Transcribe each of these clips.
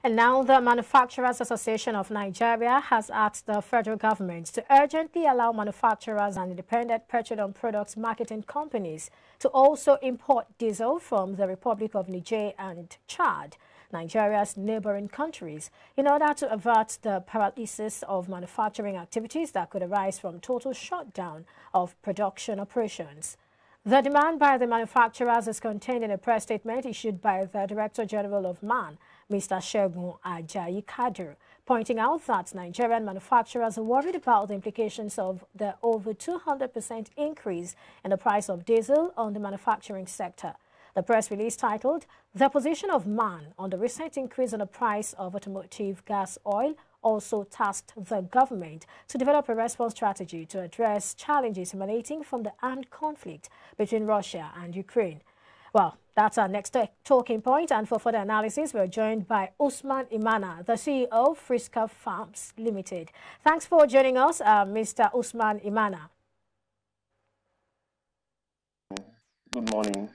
And now the Manufacturers Association of Nigeria has asked the federal government to urgently allow manufacturers and independent petroleum products marketing companies to also import diesel from the Republic of Niger and Chad, Nigeria's neighboring countries, in order to avert the paralysis of manufacturing activities that could arise from total shutdown of production operations. The demand by the manufacturers is contained in a press statement issued by the Director General of MAN, Mr. Segun Ajayi Kadir, pointing out that Nigerian manufacturers are worried about the implications of the over 200% increase in the price of diesel on the manufacturing sector. The press release titled, "The Position of MAN on the Recent Increase in the Price of Automotive Gas Oil," also tasked the government to develop a response strategy to address challenges emanating from the armed conflict between Russia and Ukraine. Well, that's our next talking point, and for further analysis, we're joined by Usman Imana, the CEO of Friska Farms Limited. Thanks for joining us, Mr. Usman Imana. Good morning.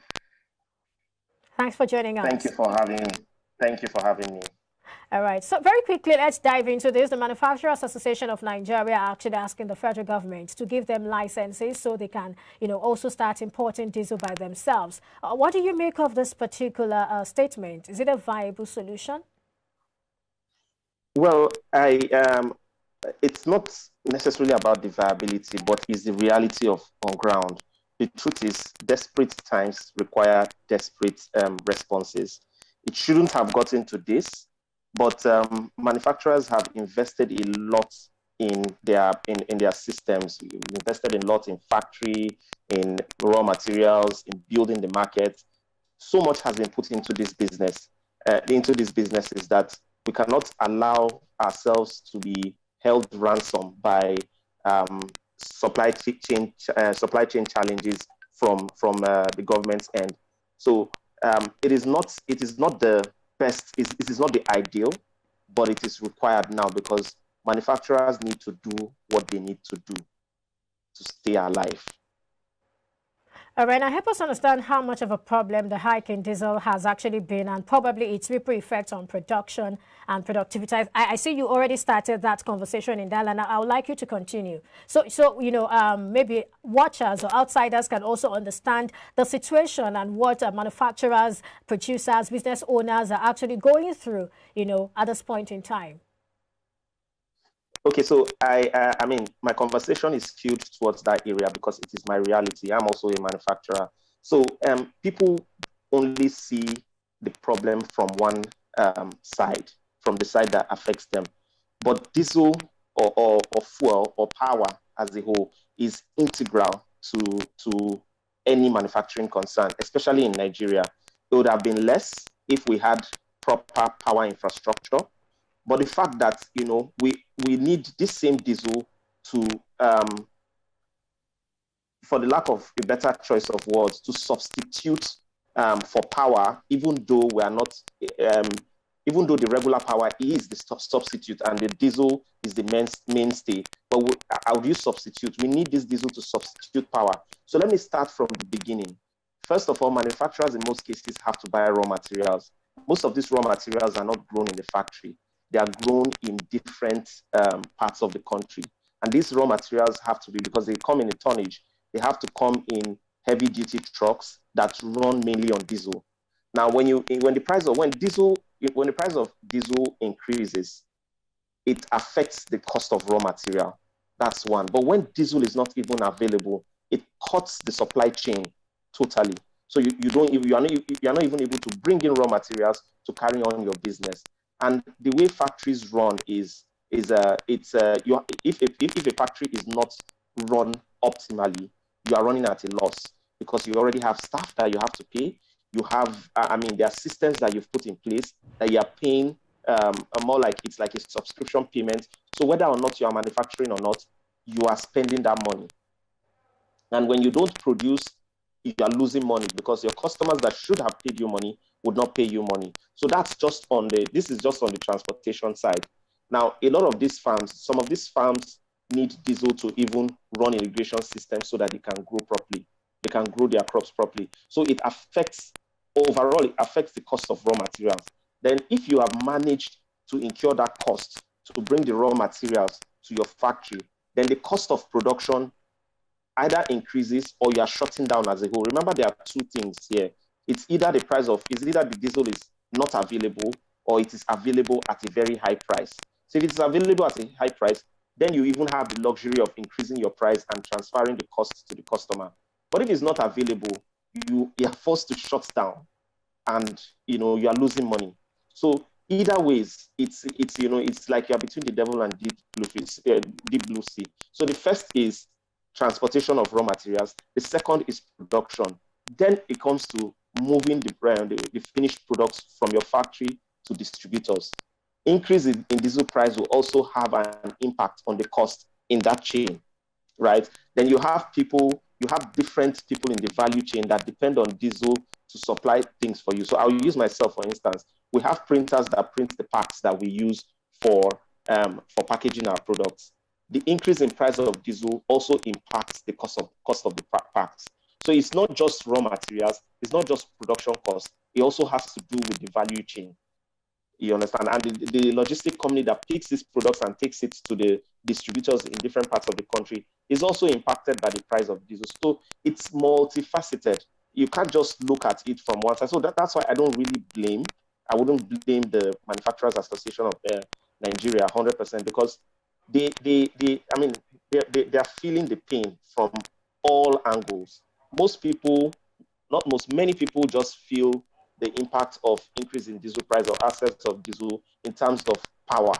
Thanks for joining us. Thank you for having me. Thank you for having me. All right. So very quickly, let's dive into this. The Manufacturers Association of Nigeria are actually asking the federal government to give them licenses so they can, also start importing diesel by themselves. What do you make of this particular statement? Is it a viable solution? Well, it's not necessarily about the viability, but it's the reality of on ground. The truth is, desperate times require desperate responses. It shouldn't have gotten to this. But manufacturers have invested a lot in their systems, invested a lot in factory, in raw materials, in building the market. So much has been put into this business, is that we cannot allow ourselves to be held ransom by supply chain challenges from the government's end. So it is not the best, it is not the ideal, but it is required now because manufacturers need to do what they need to do to stay alive. All right, now help us understand how much of a problem the hike in diesel has actually been and probably its ripple effects on production and productivity. I see you already started that conversation in that, and I would like you to continue. So maybe watchers or outsiders can also understand the situation and what manufacturers, producers, business owners are actually going through, at this point in time. Okay, so I mean, my conversation is skewed towards that area because it is my reality. I'm also a manufacturer. So people only see the problem from one side, from the side that affects them. But diesel or fuel or power as a whole is integral to any manufacturing concern, especially in Nigeria. It would have been less if we had proper power infrastructure. But the fact that, we need this same diesel to, for the lack of a better choice of words, to substitute for power, even though we are not, even though the regular power is the substitute and the diesel is the mainstay. But how do you substitute? We need this diesel to substitute power. So let me start from the beginning. First of all, manufacturers in most cases have to buy raw materials. Most of these raw materials are not grown in the factory. They are grown in different parts of the country. And these raw materials have to be, because they come in a tonnage, they have to come in heavy-duty trucks that run mainly on diesel. Now, when the price of diesel increases, it affects the cost of raw material. That's one. But when diesel is not even available, it cuts the supply chain totally. So you are not even able to bring in raw materials to carry on your business. And the way factories run if a factory is not run optimally, you are running at a loss because you already have staff that you have to pay. You have, there are systems that you've put in place that you are paying more like it's like a subscription payment. So whether or not you are manufacturing or not, you are spending that money. And when you don't produce, you are losing money because your customers that should have paid you money would not pay you money. So that's just this is just on the transportation side. Now, a lot of these farms, some of these farms need diesel to even run irrigation systems so that they can grow properly. They can grow their crops properly. So it affects, overall, it affects the cost of raw materials. then if you have managed to incur that cost to bring the raw materials to your factory, then the cost of production either increases or you are shutting down as a whole. Remember, there are two things here. It's either the diesel is not available or it is available at a very high price. So if it's available at a high price, then you even have the luxury of increasing your price and transferring the costs to the customer. But if it's not available, you are forced to shut down and you are losing money. So either ways, it's like you're between the devil and deep blue sea. So the first is transportation of raw materials. The second is production. Then it comes to moving the finished products from your factory to distributors. Increase in diesel price will also have an impact on the cost in that chain, right? Then you have different people in the value chain that depend on diesel to supply things for you. So I'll use myself, for instance. We have printers that print the packs that we use for packaging our products. The increase in price of diesel also impacts the cost of the packs. So it's not just raw materials, it's not just production costs, it also has to do with the value chain. You understand? And the logistic company that picks these products and takes it to the distributors in different parts of the country is also impacted by the price of diesel. So it's multifaceted. You can't just look at it from one side. So that's why I wouldn't blame the Manufacturers Association of Nigeria 100% because they are feeling the pain from all angles. Many people just feel the impact of increase in diesel price or assets of diesel in terms of power.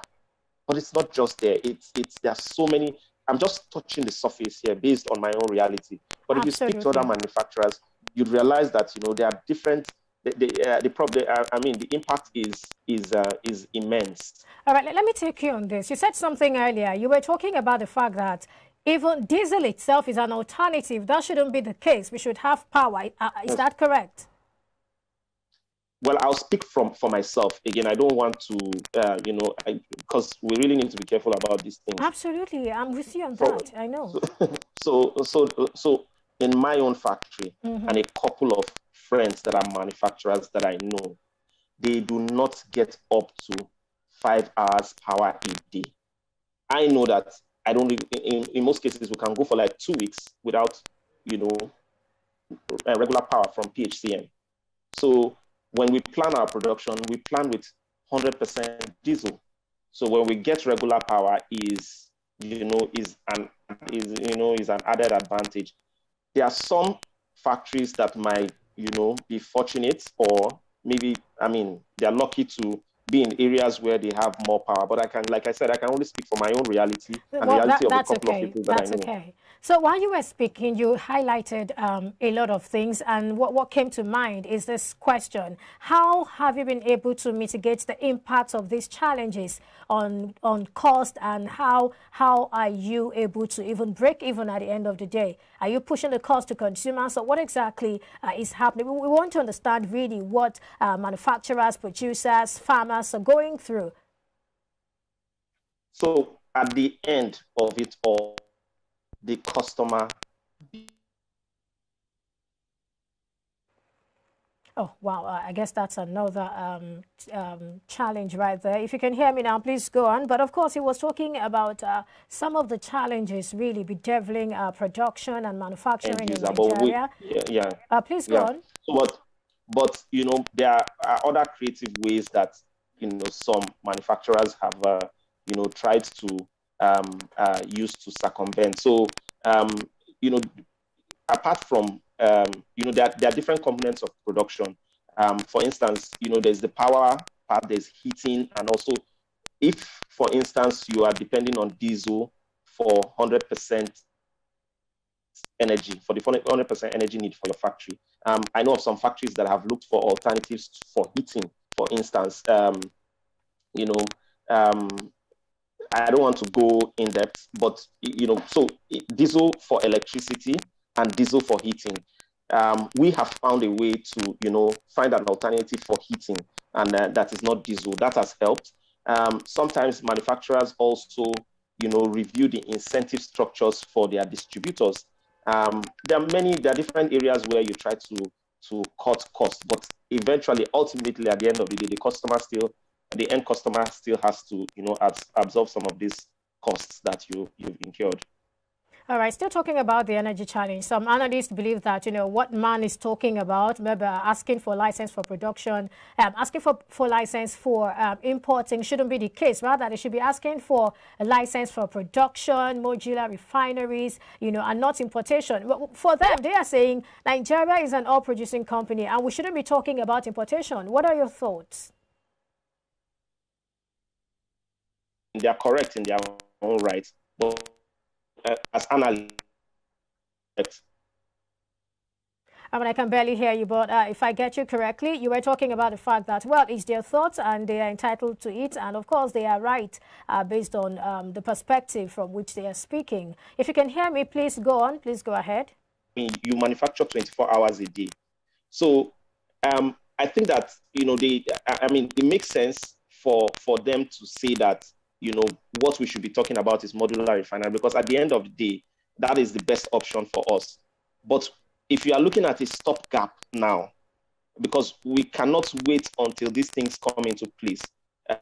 But it's not just there. There are so many. I'm just touching the surface here based on my own reality. But if you speak to other manufacturers, you'd realize that there are different. The impact is immense. All right, let me take you on this. You said something earlier. You were talking about the fact that even diesel itself is an alternative. That shouldn't be the case. We should have power. Is that correct? Well, I'll speak for myself. Again, I don't want to, because we really need to be careful about these things. Absolutely. I'm with you on that. I know. So in my own factory and a couple of friends that are manufacturers that I know, they do not get up to 5 hours power a day. I know that I don't, in most cases, we can go for like 2 weeks without, regular power from PHCN. So when we plan our production, we plan with 100% diesel. So when we get regular power is an added advantage. There are some factories that might, be fortunate or maybe, they are lucky to be in areas where they have more power. But I can only speak for my own reality and reality of a couple of people that I know. That's okay. So while you were speaking, you highlighted a lot of things, and what came to mind is this question: how have you been able to mitigate the impact of these challenges on cost, and how are you able to even break even at the end of the day? Are you pushing the cost to consumers, or what exactly is happening? We want to understand really what manufacturers, producers, farmers are going through. So at the end of it all, the customer. Oh, wow. I guess that's another challenge right there. If you can hear me now, please go on. But of course, he was talking about some of the challenges really bedeviling production and manufacturing in Nigeria. Please go on. But there are other creative ways that, some manufacturers have, tried to use to circumvent. So, apart from, there are different components of production. For instance, there's the power part, there's heating, and also if, for instance, you are depending on diesel for 100% energy, for the 100% energy need for your factory. I know of some factories that have looked for alternatives for heating, for instance. I don't want to go in depth, but so diesel for electricity and diesel for heating. We have found a way to find an alternative for heating, and that is not diesel. That has helped. Sometimes manufacturers also review the incentive structures for their distributors. There are different areas where you try to cut costs, but eventually, ultimately, at the end of the day, the end customer still has to, absorb some of these costs that you've incurred. All right, still talking about the energy challenge. Some analysts believe that, what man is talking about, maybe asking for license for production, asking for license for importing shouldn't be the case. Rather, they should be asking for a license for production, modular refineries, and not importation. For them, they are saying Nigeria is an oil-producing company and we shouldn't be talking about importation. What are your thoughts? They are correct in their own right, but as analysts. I can barely hear you, but if I get you correctly, you were talking about the fact that, well, it's their thoughts and they are entitled to it. And of course, they are right based on the perspective from which they are speaking. If you can hear me, please go on. Please go ahead. You manufacture 24 hours a day. So I think that, it makes sense for them to say that, what we should be talking about is modular refinery, because at the end of the day, that is the best option for us. But if you are looking at a stopgap now, because we cannot wait until these things come into place.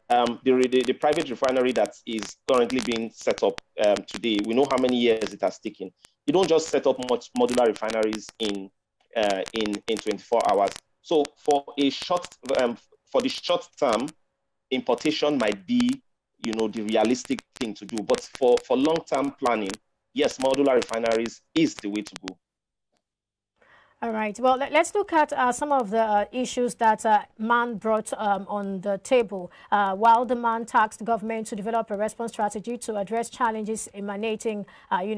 The private refinery that is currently being set up today, we know how many years it has taken. You don't just set up much modular refineries in 24 hours. So for the short term, importation might be the realistic thing to do. But for long-term planning, yes, modular refineries is the way to go. All right. Well, let's look at some of the issues that MAN brought on the table. While the MAN tasked government to develop a response strategy to address challenges emanating,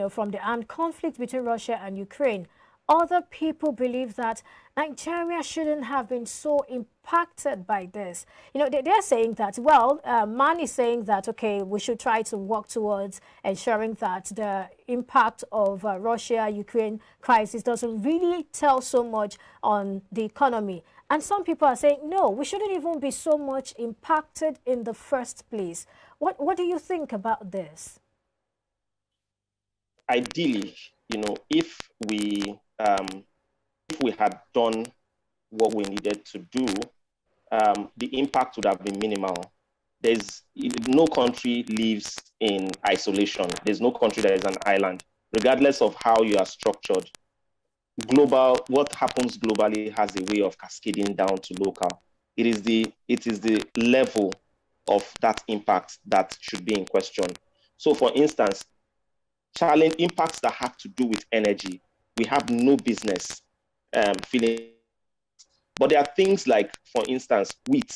from the armed conflict between Russia and Ukraine, other people believe that Nigeria shouldn't have been so impacted by this. They're saying that, well, MAN is saying that, okay, we should try to work towards ensuring that the impact of Russia-Ukraine crisis doesn't really tell so much on the economy. And some people are saying, no, we shouldn't even be so much impacted in the first place. What do you think about this? Ideally, if we had done what we needed to do, the impact would have been minimal. No country lives in isolation. There's no country that is an island. Regardless of how you are structured, what happens globally has a way of cascading down to local. It is the level of that impact that should be in question. So for instance, challenge impacts that have to do with energy, we have no business feeling. But there are things like, for instance, wheat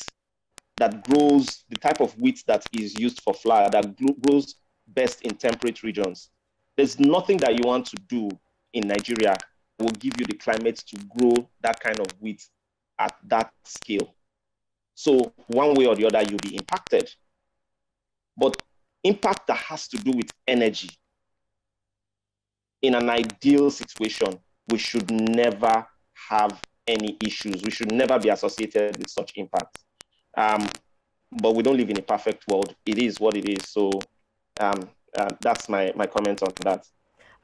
that grows, the type of wheat that is used for flour that grows best in temperate regions. There's nothing that you want to do in Nigeria will give you the climate to grow that kind of wheat at that scale. So one way or the other, you'll be impacted. But impact that has to do with energy, in an ideal situation, we should never have any issues. We should never be associated with such impacts. But we don't live in a perfect world. It is what it is. So that's my comment on that.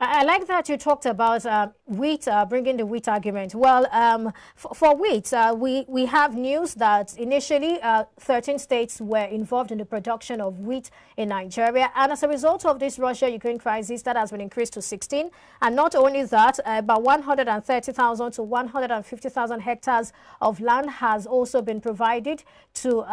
I like that you talked about wheat, bringing the wheat argument. Well, for wheat, we have news that initially 13 states were involved in the production of wheat in Nigeria. And as a result of this Russia-Ukraine crisis, that has been increased to 16. And not only that, about 130,000 to 150,000 hectares of land has also been provided to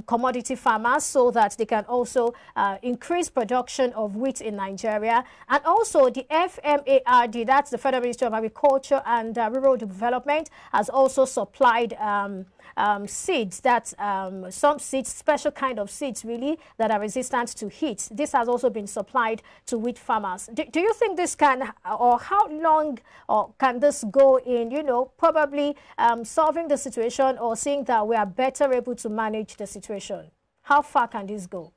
commodity farmers so that they can also increase production of wheat in Nigeria. And also the FMARD, that's the Federal Ministry of Agriculture and Rural Development, has also supplied seeds, some seeds, special kind of seeds really, that are resistant to heat. This has also been supplied to wheat farmers. Do you think this can, or how long can this go in, probably solving the situation or seeing that we are better able to manage the situation? How far can this go?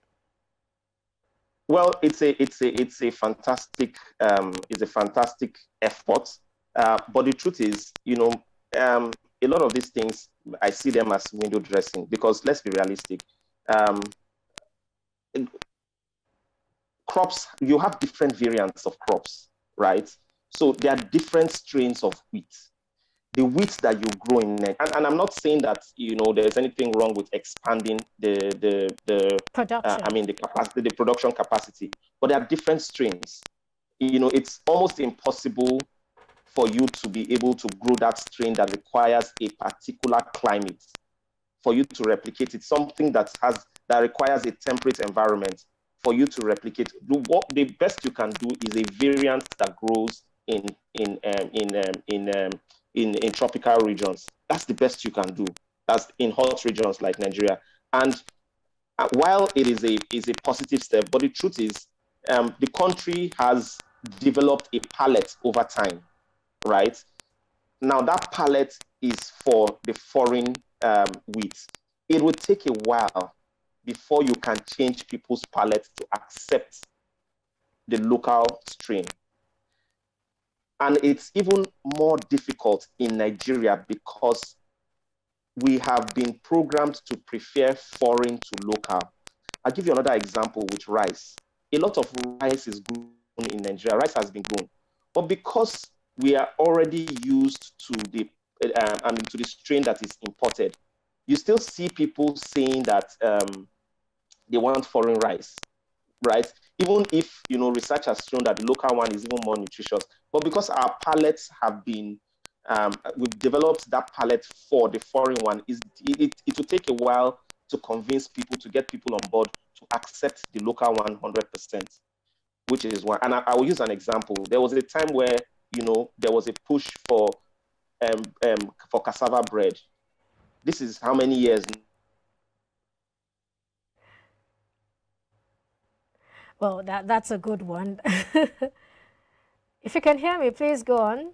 Well, it's a fantastic effort, but the truth is, a lot of these things I see them as window dressing, because let's be realistic. Crops, you have different variants of crops, right? So there are different strains of wheat. the wheat that you grow in, and I'm not saying that, you know, there's anything wrong with expanding the production. the capacity, the production capacity, but there are different strains. You know, it's almost impossible for you to be able to grow that strain that requires a particular climate for you to replicate it. Something that requires a temperate environment for you to replicate. The best you can do is a variant that grows in tropical regions. That's the best you can do. That's in hot regions like Nigeria. And while it is a positive step, but the truth is, the country has developed a palette over time, right? Now that palette is for the foreign wheat. It will take a while before you can change people's palate to accept the local strain. And it's even more difficult in Nigeria because we have been programmed to prefer foreign to local. I'll give you another example with rice. A lot of rice is grown in Nigeria. Rice has been grown. But because we are already used to the strain that is imported, you still see people saying that they want foreign rice, right? Even if, you know, research has shown that the local one is even more nutritious. But because our palettes have been, we've developed that palette for the foreign one, it will take a while to convince people, to get people on board to accept the local one 100%, which is one. And I will use an example. There was a time where, you know, there was a push for cassava bread. This is how many years? Well, that's a good one. If you can hear me, please go on.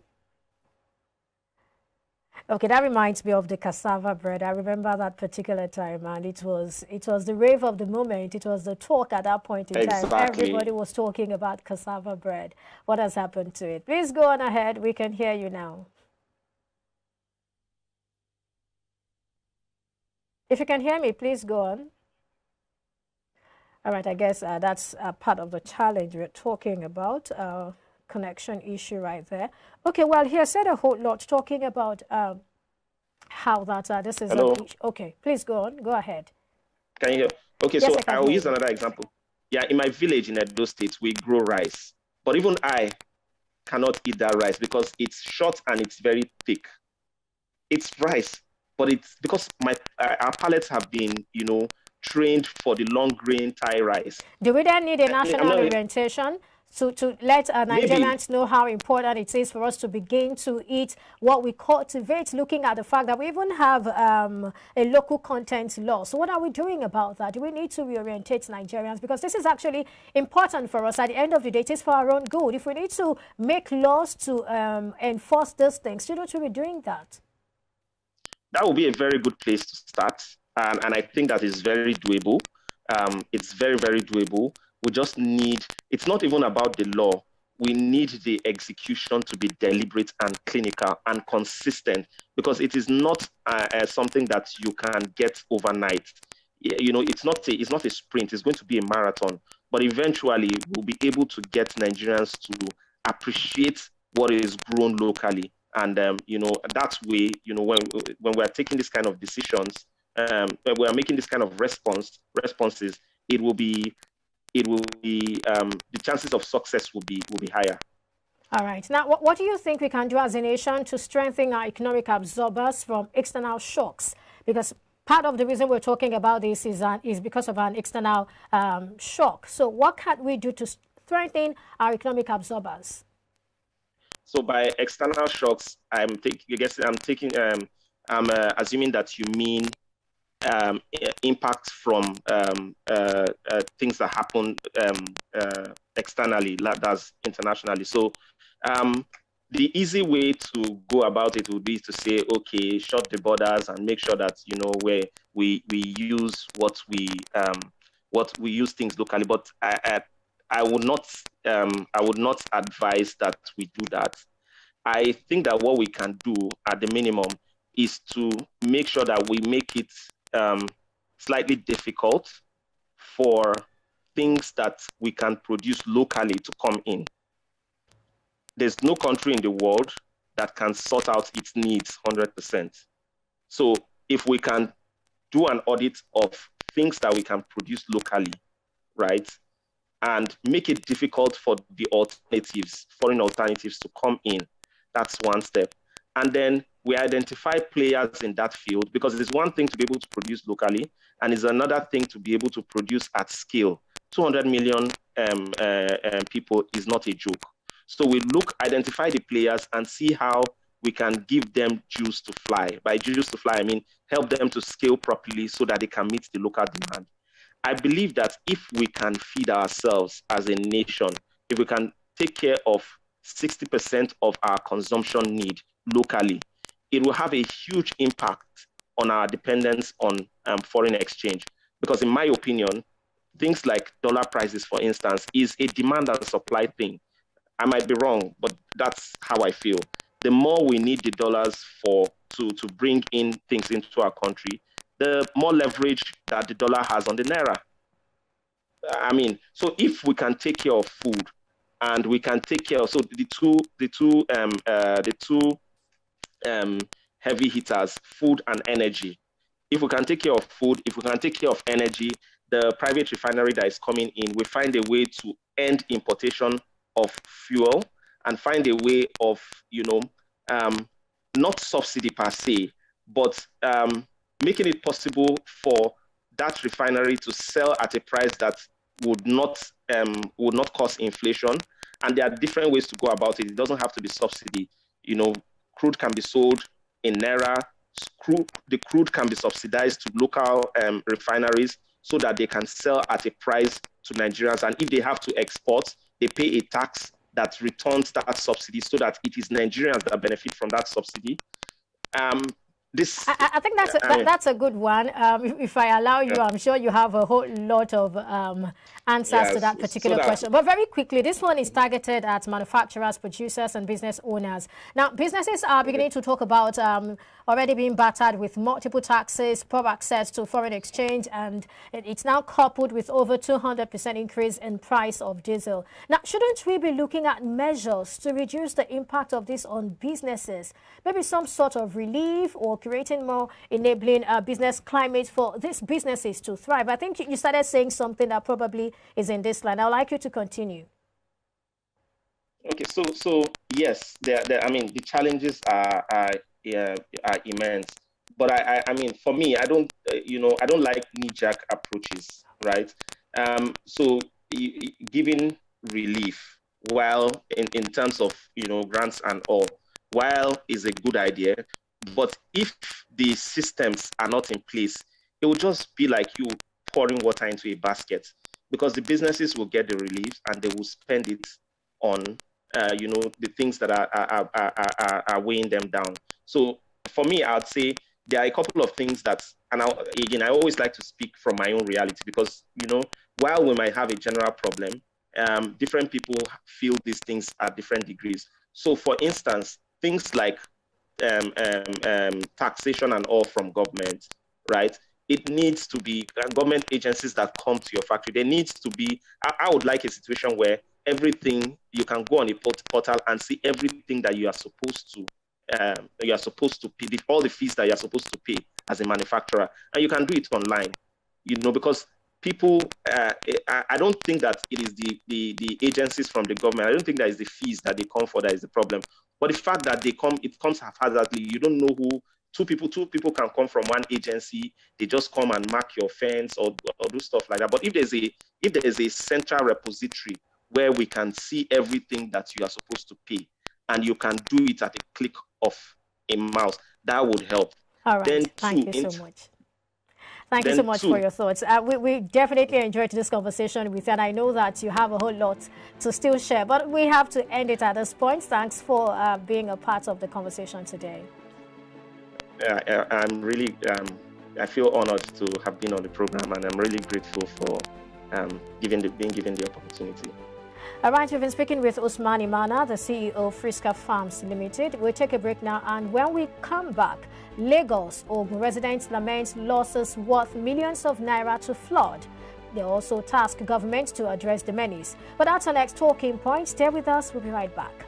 Okay, that reminds me of the cassava bread. I remember that particular time, and it was the rave of the moment. It was the talk at that point in time. Everybody was talking about cassava bread. What has happened to it? Please go on ahead. We can hear you now. If you can hear me, please go on. All right, I guess that's part of the challenge we're talking about. Connection issue right there. Okay, well, he has said a whole lot talking about how that this is an issue. Okay, please go on. Go ahead. Can you hear? Okay, yes, so I'll use another example. Yeah, in my village in Edo State, we grow rice. But even I cannot eat that rice because it's short and it's very thick. It's rice, but it's because our palates have been, you know, trained for the long grain Thai rice. Do we then need a national orientation to let Nigerians know how important it is for us to begin to eat what we cultivate, looking at the fact that we even have a local content law? So what are we doing about that? Do we need to reorientate Nigerians? Because this is actually important for us. At the end of the day, it is for our own good. If we need to make laws to enforce these things, shouldn't we be doing that? That would be a very good place to start. And I think that is very doable. It's very, very doable. We just need, it's not even about the law. We need the execution to be deliberate and clinical and consistent, because it is not something that you can get overnight. You know, it's not a sprint. It's going to be a marathon. But eventually, we'll be able to get Nigerians to appreciate what is grown locally. And, you know, that way, you know, when we're taking this kind of decisions, when we're making this kind of responses, the chances of success will be higher. All right. Now, what do you think we can do as a nation to strengthen our economic absorbers from external shocks? Because part of the reason we're talking about this is because of an external shock. So what can we do to strengthen our economic absorbers? So by external shocks, I'm assuming that you mean impacts from things that happen externally, that's internationally. So the easy way to go about it would be to say, okay, shut the borders and make sure that, you know, where we use we use things locally. But I would not advise that we do that. I think that what we can do at the minimum is to make sure that we make it slightly difficult for things that we can produce locally to come in. There's no country in the world that can sort out its needs 100%. So if we can do an audit of things that we can produce locally, right, and make it difficult for the alternatives, foreign alternatives to come in, that's one step. And then we identify players in that field, because it's one thing to be able to produce locally, and it's another thing to be able to produce at scale. 200 million people is not a joke. So we identify the players and see how we can give them juice to fly. By juice to fly, I mean help them to scale properly so that they can meet the local demand. I believe that if we can feed ourselves as a nation, if we can take care of 60% of our consumption need locally, it will have a huge impact on our dependence on foreign exchange. Because in my opinion, things like dollar prices, for instance, is a demand and supply thing. I might be wrong, but that's how I feel. The more we need the dollars to bring in things into our country, the more leverage that the dollar has on the naira. I mean, so if we can take care of food, and we can take care of, so the two heavy hitters, food and energy. If we can take care of food, if we can take care of energy, the private refinery that is coming in, we find a way to end importation of fuel and find a way of, not subsidy per se, but making it possible for that refinery to sell at a price that would not cause inflation. And there are different ways to go about it. It doesn't have to be subsidy. Crude can be sold in naira. The crude can be subsidized to local refineries so that they can sell at a price to Nigerians. And if they have to export, they pay a tax that returns that subsidy so that it is Nigerians that benefit from that subsidy. I think that's a good one. If I allow you, I'm sure you have a whole lot of answers to that particular question. But very quickly, this one is targeted at manufacturers, producers, and business owners. Now, businesses are beginning to talk about already being battered with multiple taxes, poor access to foreign exchange, and it's now coupled with over 200% increase in price of diesel. Now, shouldn't we be looking at measures to reduce the impact of this on businesses? Maybe some sort of relief or creating more enabling business climate for these businesses to thrive. I think you started saying something that probably is in this line. I'd like you to continue. Okay, so yes, I mean, the challenges are immense. But I mean, for me, I don't like knee-jerk approaches, right? So giving relief, while in terms of grants and all, while is a good idea, but if the systems are not in place, it will just be like you pouring water into a basket, because the businesses will get the relief and they will spend it on the things that are weighing them down. So for me, I would say there are a couple of things that, and I always like to speak from my own reality, because while we might have a general problem, different people feel these things at different degrees. So for instance, things like taxation and all from government, right? It needs to be government agencies that come to your factory. There needs to be, I would like a situation where everything, you can go on a portal and see everything that you are supposed to pay, all the fees that you're supposed to pay as a manufacturer, and you can do it online, because people, I don't think that it is the agencies from the government. I don't think that is the fees that they come for that is the problem. But the fact that it comes haphazardly, you don't know who. Two people can come from one agency. They just come and mark your fence or do stuff like that. But if there is a central repository where we can see everything that you are supposed to pay, and you can do it at a click of a mouse, that would help. All right. Then thank you so much. Thank you so much for your thoughts. We definitely enjoyed this conversation with you, and I know that you have a whole lot to still share, but we have to end it at this point. Thanks for being a part of the conversation today. I'm really, I feel honored to have been on the program, and I'm really grateful for being given the opportunity. All right, we've been speaking with Usman Imana, the CEO of Friska Farms Limited. We'll take a break now, and when we come back, Lagos Ogun residents lament losses worth millions of naira to flood. They also task government to address the menace. But that's our next talking point. Stay with us. We'll be right back.